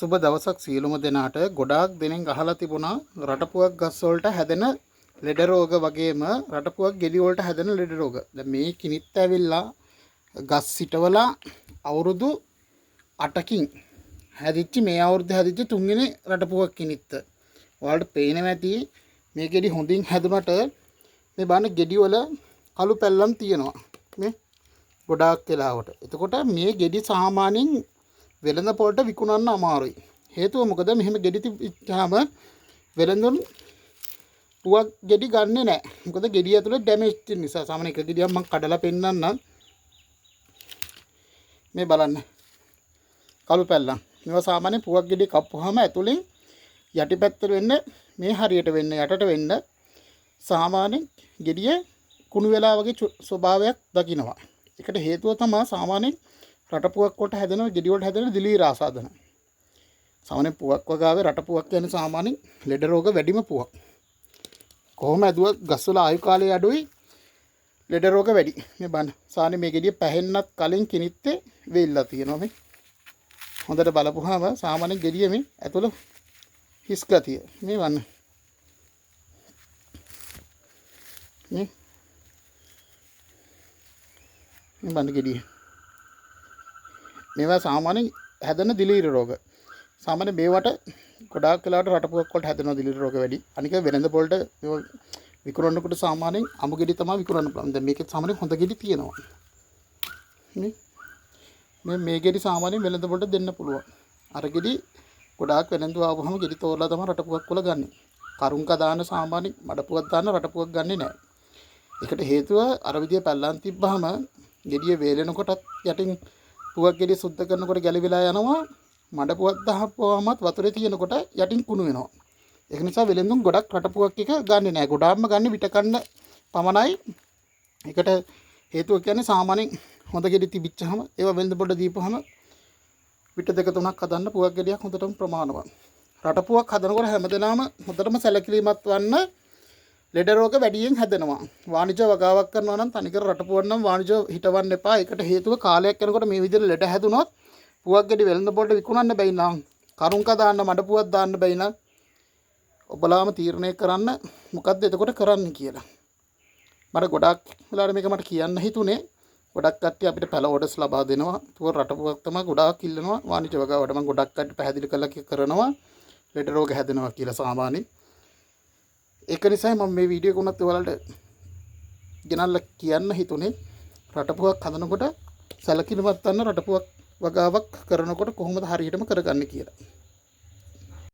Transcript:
සුබ දවසක් සියලුම දෙනාට. ගොඩාක් දෙනෙන් අහලා තිබුණා රටපුවක් ගස් වලට හැදෙන ලෙඩ රෝග වගේම රටපුවක් ගෙඩි වලට හැදෙන ලෙඩ රෝග. දැන් මේ කිනිත් ඇවිල්ලා ගස් සිටවලා අවුරුදු 8කින් හැදිච්ච මේ අවුරුද්දේ හැදිච්ච තුන්වෙනි රටපුවක් කිනිත්ත. ඔයාලට පේනවා ඇති මේ ගෙඩි හොඳින් හැදුනට මේ බලන්න ගෙඩි වල කළු පැල්ලම් තියෙනවා. මේ ගොඩාක් වෙලාවට. එතකොට මේ ගෙඩි සාමාන්‍යයෙන් වෙළඳ පොළට විකුණන්න අමාරුයි. හේතුව මොකද මෙහෙම ගෙඩි තිබ්බාම වෙළඳුන් පුවක් ගෙඩි ගන්නෙ නැහැ. මොකද ගෙඩිය ඇතුලේ ඩැමේජ් තියෙන නිසා. සාමාන්‍ය එක ගෙඩියක් මම කඩලා පෙන්නන්නම්. මේ බලන්න. කළු පැල්ලම්. මේවා සාමාන්‍ය පුවක් ගෙඩි කප්පුවාම ඇතුලෙන් යටිපැත්තට වෙන්න මේ හරියට වෙන්න යටට වෙන්න සාමාන්‍ය ගෙඩිය කුණු වෙලා වගේ ස්වභාවයක් දකින්නවා. ඒකට හේතුව තමයි සාමාන්‍ය රටපුවක් කොට හැදෙන ගෙඩි වලට හැදෙන දිලීර ආසාදන. සාමාන්‍ය පුවක් වගාවේ රටපුවක් කියන්නේ සාමාන්‍ය ලෙඩ රෝග වැඩිම පුවක්. කොහොම ඇදුවත් ගස් වල ආයු කාලය අඩුයි ලෙඩ රෝග වැඩි. මේ බලන්න. සාමාන්‍ය මේ ගෙඩිය පැහෙන්නත් කලින් කිනිත්තේ වෙilla තියෙනවා මේ. හොඳට බලපුවාම සාමාන්‍ය ගෙඩිය මේ ඇතුළ හිස් ගතිය. මේ වන්න. මේ බලන්න ගෙඩිය. මේවා සාමාන්‍ය හැදෙන දිලීර රෝග. සාමාන්‍ය මේවට ගොඩාක් වෙලාවට රටපුවක් වලට හැදෙන දිලීර රෝග වැඩි. අනික වෙළඳ පොළට විකුණනකොට සාමාන්‍යයෙන් අමු ගෙඩි තමයි විකුණන්න පුළුවන්. දැන් මේකේ සාමාන්‍යයෙන් හොඳ ගෙඩි තියෙනවා. මේ ගෙඩි සාමාන්‍යයෙන් වෙළඳ පොළට දෙන්න පුළුවන්. අර ගෙඩි ගොඩාක් වෙළඳ ආවම ගෙඩි තෝරලා තමයි රටපුවක් වල ගන්නෙ. කරුංක දාන සාමාන්‍ය මඩපුවක් දාන රටපුවක් ගන්නෙ නැහැ. ඒකට හේතුව අර විදිය පැල්ලම් තිබ්බහම ගෙඩිය වේලෙනකොටත් යටින් පුවක් ගෙඩිය සුද්ධ කරනකොට ගැලවිලා යනවා. මඩ පුවක් දාපුවාමත් වතුරේ තියෙනකොට යටින් කුණු වෙනවා. ඒක නිසා වෙලෙන්දුන් ගොඩක් රටපුවක් එක ගන්නෙ නැහැ. ගොඩාක්ම ගන්න විට කන්න පමණයි. ඒකට හේතුව කියන්නේ සාමාන්‍යයෙන් හොඳ ගෙඩි තිබිච්චහම ඒවා වෙළඳ පොළ දීපුවහම විට දෙක තුනක් හදන්න පුවක් ගෙඩියක් හොඳටම ප්‍රමාණවත්. රටපුවක් හදනකොට හැමදෙනාම හොඳටම සැලකිලිමත් වන්න. ලෙඩ රෝග වැඩියෙන් හැදෙනවා. වාණිජ වගාවක් කරනවා නම් තනිකර රටපුවක් නම් වාණිජ හිටවන්න එපා. ඒකට හේතුව කාලයක් යනකොට මේ විදිහට ලෙඩ හැදුනොත් පුවක් ගෙඩි වෙළඳ පොළට විකුණන්න බැයි නම් කරුංක දාන්න මඩ පුවක් දාන්න බැයි නම් ඔබලාම තීරණය කරන්න මොකද්ද එතකොට කරන්න කියලා. මට ගොඩක් වෙලාවට මේක මට කියන්න හිතුනේ. ගොඩක් කට්ටිය අපිට පැල ඕඩර්ස් ලබා දෙනවා. ඒක රටපුවක් තමයි ගොඩාක් ඉල්ලනවා. වාණිජ වගාවට මම ගොඩක් කට්ටිය පැහැදිලි කරලා කරනවා. ලෙඩ රෝග හැදෙනවා කියලා සාමාන්‍යයෙන්. ඒක නිසා මම මේ වීඩියෝ එක උනත් ඔයාලට ගෙනල්ලා කියන්න හිතුනේ රටපුවක් හදනකොට සැලකිලිමත් වන්න රටපුවක් වගාවක් කරනකොට කොහොමද හරියටම කරගන්නේ කියලා.